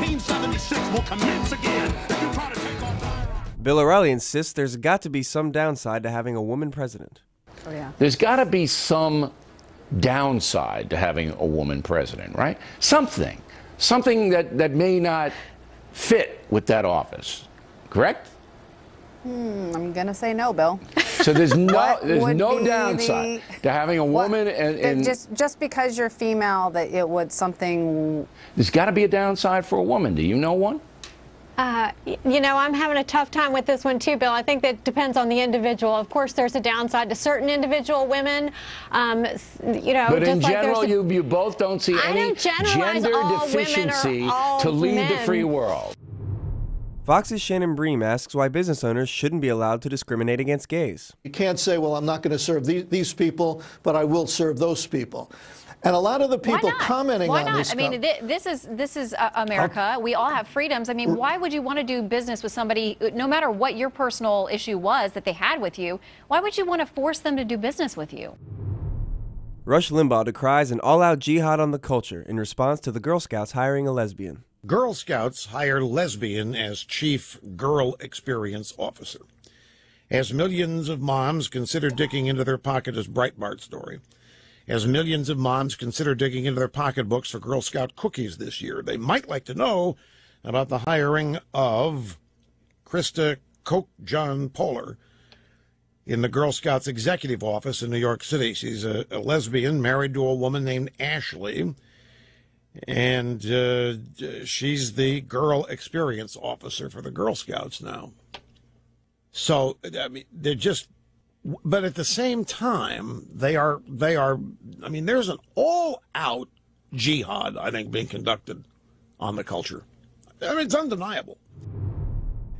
1976 will commence again. If you try to take off. Bill O'Reilly insists there's got to be some downside to having a woman president. Oh, yeah. There's got to be some downside to having a woman president, right? Something that may not fit with that office, correct? I'm gonna say no, Bill. So there's no downside to having a woman and just because you're female, that it would something. There's got to be a downside for a woman. Do you know one? You know, I'm having a tough time with this one too, Bill. I think that depends on the individual. Of course, there's a downside to certain individual women. You know, but just in like general, you both don't see any gender deficiency to lead the free world. Fox's Shannon Bream asks why business owners shouldn't be allowed to discriminate against gays. You can't say, well, I'm not going to serve these people, but I will serve those people. And a lot of the people commenting on this. Why not? I mean, this is America. We all have freedoms. I mean, why would you want to do business with somebody, no matter what your personal issue was that they had with you, why would you want to force them to do business with you? Rush Limbaugh decries an all-out jihad on the culture in response to the Girl Scouts hiring a lesbian. Girl Scouts hire lesbian as chief girl experience officer. As millions of moms consider digging into their pocket, as Breitbart story. As millions of moms consider digging into their pocketbooks for Girl Scout cookies this year, they might like to know about the hiring of Krista Koch John Poehler in the Girl Scouts executive office in New York City. She's a lesbian married to a woman named Ashley, and she's the girl experience officer for the Girl Scouts now. So, I mean, they're just, but at the same time, they are, I mean, there's an all-out jihad, I think, being conducted on the culture. I mean, it's undeniable.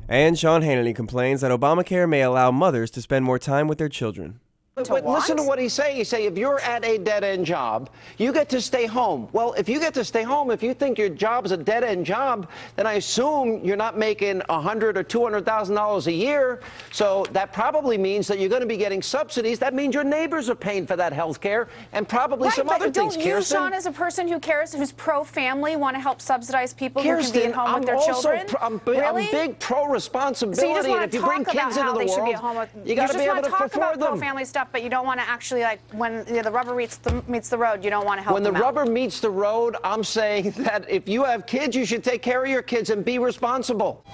And Sean Hannity complains that Obamacare may allow mothers to spend more time with their children. But listen to what he's saying. He's saying if you're at a dead-end job, you get to stay home. Well, if you get to stay home, if you think your job's a dead-end job, then I assume you're not making $100,000 or $200,000 a year. So that probably means that you're going to be getting subsidies. That means your neighbors are paying for that health care and probably some other things. Don't you, Sean, as a person who cares, who's pro-family, want to help subsidize people who can be at home with their children? I'm big pro-responsibility. So you just want and to if you bring kids into the world, you got to be able to afford them. Pro-family stuff, but you don't want to actually, like, when the rubber meets the road, you don't want to help them out. When the rubber meets the road, I'm saying that if you have kids, you should take care of your kids and be responsible.